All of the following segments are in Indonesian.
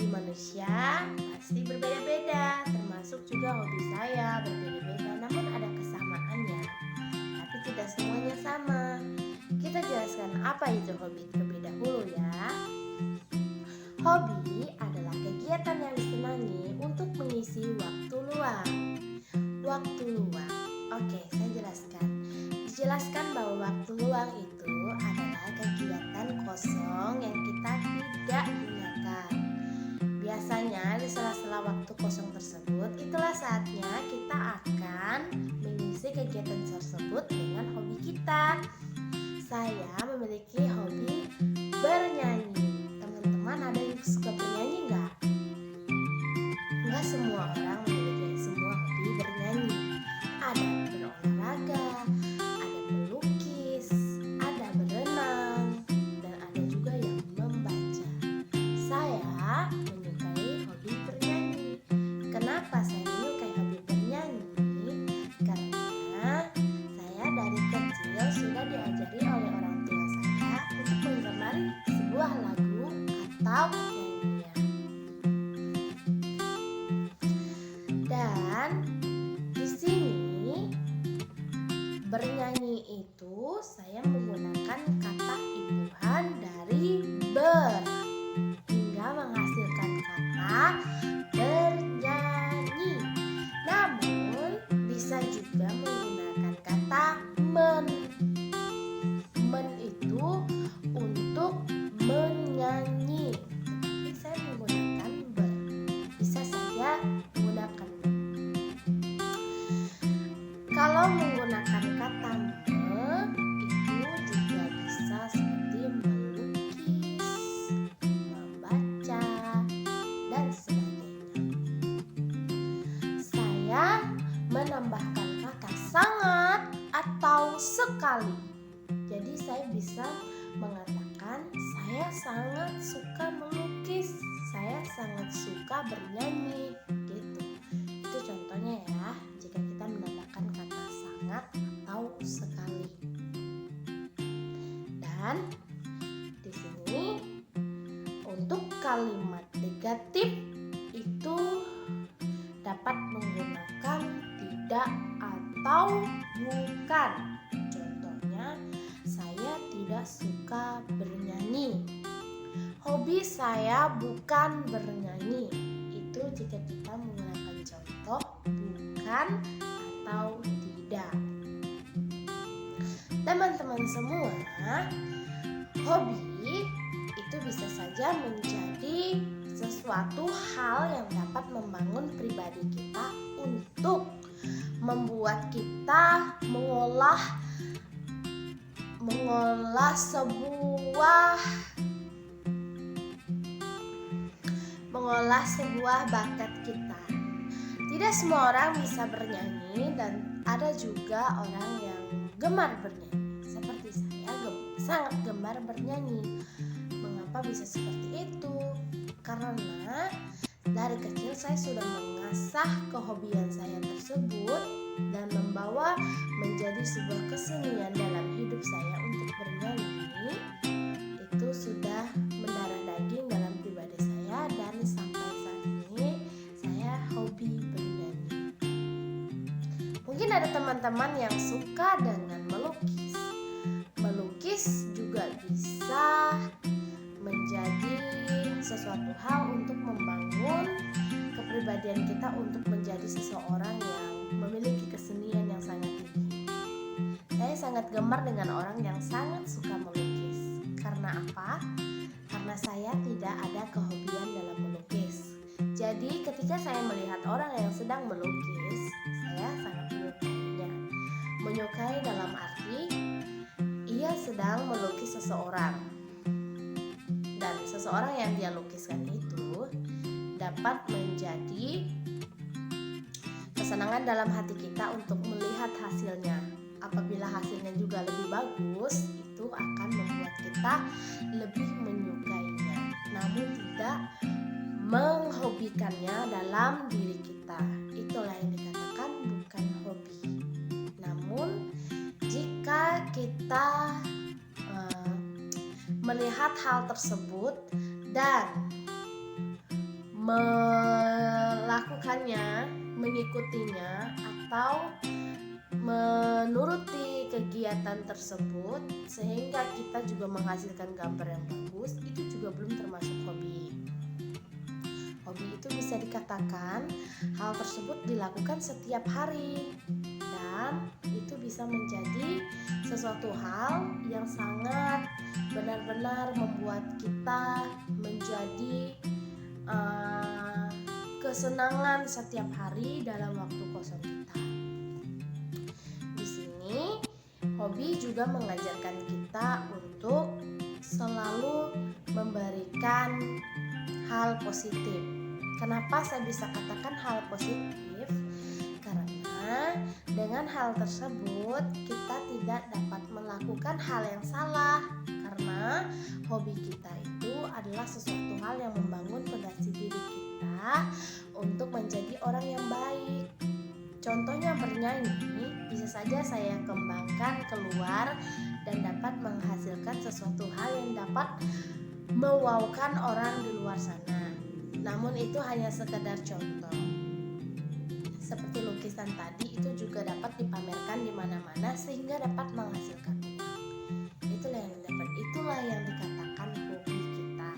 manusia pasti berbeda-beda, termasuk juga hobi saya berbeda-beda, namun ada kesamaannya, tapi tidak semuanya sama. Kita jelaskan apa itu hobi terlebih dahulu ya. Hobi adalah kegiatan yang disenangi untuk mengisi waktu luang. Waktu luang, oke, saya jelaskan. Dijelaskan bahwa waktu luang itu adalah kegiatan kosong yang kita tidak gunakan. Biasanya di sela-sela waktu kosong tersebut, itulah saatnya kita akan mengisi kegiatan tersebut dengan hobi kita. Saya memiliki hobi bernyanyi. Teman-teman ada yang suka bernyanyi nggak? Nggak semua orang memiliki semua hobi bernyanyi. Ada berolahraga, ada melukis, ada berenang, dan ada juga yang membaca. Saya menyukai hobi bernyanyi. Kenapa saya menyukai hobi bernyanyi? Karena saya dari kecil sudah diajari oleh orang tua saya untuk menggemari sebuah lagu atau nyanyian. Dan di sini bernyanyi itu saya menggunakan kata imbuhan dari ber hingga menghasilkan kata bernyanyi. Namun bisa juga menggunakan kata men. Men itu untuk menyanyi, tetapi saya menggunakan ber. Bisa saja menggunakan ber. Kalau menggunakan kata me, itu juga bisa seperti melukis, membaca, dan sebagainya. Saya menambahkan kata sangat atau sekali. Jadi saya bisa mengatakan saya sangat suka melukis, saya sangat suka bernyanyi, gitu. Itu contohnya ya, jika kita menambahkan kata sangat atau sekali. Dan di sini untuk kalimat negatif itu dapat menggunakan tidak atau bukan. Contohnya, saya tidak suka bernyanyi. Hobi saya bukan bernyanyi. Itu jika kita menggunakan contoh bukan atau tidak. Teman-teman semua, hobi itu bisa saja menjadi sesuatu hal yang dapat membangun pribadi kita untuk membuat kita mengolah sebuah bakat kita. Tidak semua orang bisa bernyanyi dan ada juga orang yang gemar bernyanyi. Seperti saya sangat gemar bernyanyi. Mengapa bisa seperti itu? Karena dari kecil saya sudah mengasah kehobian saya tersebut dan membawa menjadi sebuah kesenian dalam hidup saya untuk bernyanyi. Itu sudah mendarah daging dalam pribadi saya dan sampai saat ini saya hobi bernyanyi. Mungkin ada teman-teman yang suka dengan melukis. Melukis juga bisa menjadi sesuatu hal untuk membangun kepribadian kita untuk menjadi seseorang yang memiliki kesenian yang sangat tinggi. Saya sangat gemar dengan orang yang sangat suka melukis. Karena apa? Karena saya tidak ada kehobian dalam melukis. Jadi ketika saya melihat orang yang sedang melukis, saya sangat menyukainya. Menyukai dalam arti ia sedang melukis seseorang. Dan seseorang yang dia lukiskan itu dapat menjadi kesenangan dalam hati kita untuk melihat hasilnya. Apabila hasilnya juga lebih bagus, itu akan membuat kita lebih menyukainya, namun tidak menghobikannya dalam diri kita. Itulah yang dikatakan bukan hobi. Namun jika kita melihat hal tersebut dan melakukannya, mengikutinya, atau menuruti kegiatan tersebut sehingga kita juga menghasilkan gambar yang bagus, itu juga belum termasuk hobi. Hobi itu bisa dikatakan hal tersebut dilakukan setiap hari dan itu bisa menjadi sesuatu hal yang sangat benar-benar membuat kita menjadi kesenangan setiap hari dalam waktu kosong kita. Di sini hobi juga mengajarkan kita untuk selalu memberikan hal positif. Kenapa saya bisa katakan hal positif? Karena dengan hal tersebut kita tidak dapat melakukan hal yang salah. Karena hobi kita itu adalah sesuatu hal yang membangun fondasi diri kita untuk menjadi orang yang baik. Contohnya bernyanyi, bisa saja saya kembangkan keluar dan dapat menghasilkan sesuatu hal yang dapat mewowkan orang di luar sana. Namun itu hanya sekedar contoh. Seperti lukisan tadi, itu juga dapat dipamerkan di mana-mana sehingga dapat menghasilkan uang. Itulah yang dikatakan hobi kita.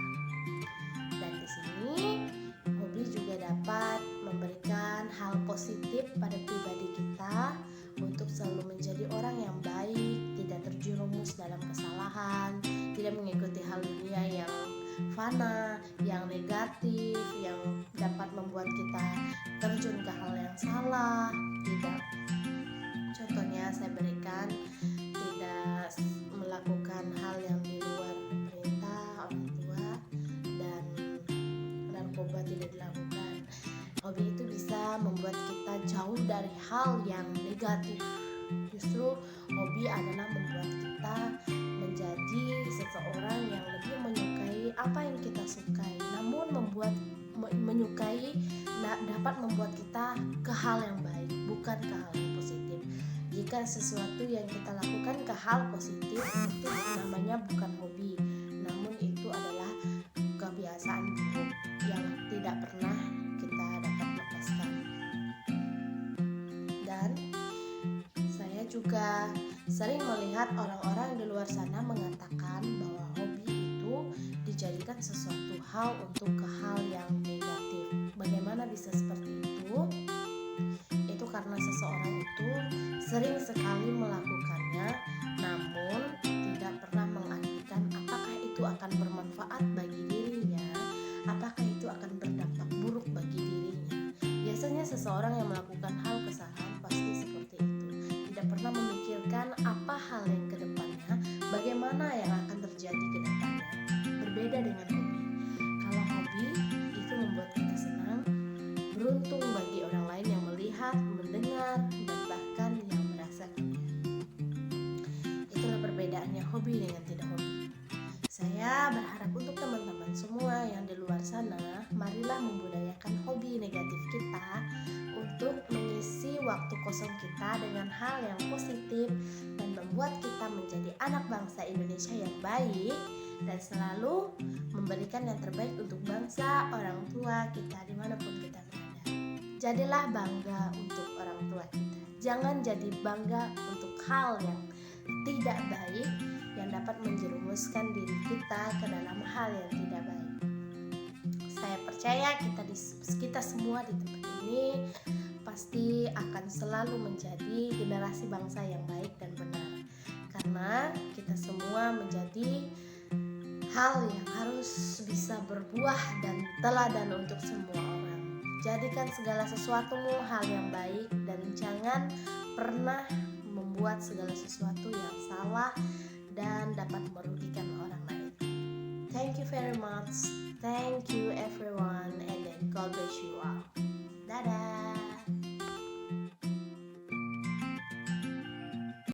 Dan di sini hobi juga dapat memberikan hal positif pada pribadi kita untuk selalu menjadi orang yang baik, tidak terjerumus dalam kesalahan, tidak mengikuti hal dunia yang fana, yang negatif, yang dapat membuat kita terjun ke hal yang salah. Tidak, contohnya saya berikan, tidak melakukan hal yang di luar perintah orang tua, dan narkoba tidak dilakukan. Hobi itu bisa membuat kita jauh dari hal yang negatif. Justru hobi adalah membuat kita menjadi seseorang yang lebih menyukai apa yang kita sukai, namun menyukai dapat membuat kita ke hal yang baik, bukan ke hal yang positif. Jika sesuatu yang kita lakukan ke hal positif, itu namanya bukan hobi, namun itu adalah kebiasaan buruk yang tidak pernah kita dapat lepaskan. Dan saya juga sering melihat orang-orang di luar sana mengatakan bahwa hobi itu dijadikan sesuatu hal untuk ke hal yang negatif. Bagaimana bisa seperti itu? Itu karena seseorang itu sering sekali melakukannya, namun tidak pernah mengartikan apakah itu akan bermanfaat bagi dirinya, apakah itu akan berdampak buruk bagi dirinya. Biasanya seseorang yang melakukan hal kesalahan pasti seperti itu, tidak pernah memikirkan apa hal yang kedepannya, bagaimana yang akan terjadi ke depannya. Berbeda dengan hobi. Kalau hobi itu membuat kita senang, beruntung bagi orang lain yang melihat, mendengar, dan bahkan yang merasakannya. Itulah perbedaannya hobi dengan tidak hobi. Saya berharap untuk teman-teman semua yang di luar sana, marilah membudayakan hobi negatif kita untuk mengisi waktu kosong kita dengan hal yang positif dan membuat kita menjadi anak bangsa Indonesia yang baik dan selalu memberikan yang terbaik untuk bangsa, orang tua kita dimanapun kita berada. Jadilah bangga untuk orang tua kita. Jangan jadi bangga untuk hal yang tidak baik yang dapat menjerumuskan diri kita ke dalam hal yang tidak baik. Saya percaya kita semua di tempat ini pasti akan selalu menjadi generasi bangsa yang baik dan benar, karena kita semua menjadi hal yang harus bisa berbuah dan teladan untuk semua orang. Jadikan segala sesuatumu hal yang baik dan jangan pernah membuat segala sesuatu yang salah dan dapat merugikan orang lain. Thank you very much. Thank you everyone, and then God bless you all. Dadah.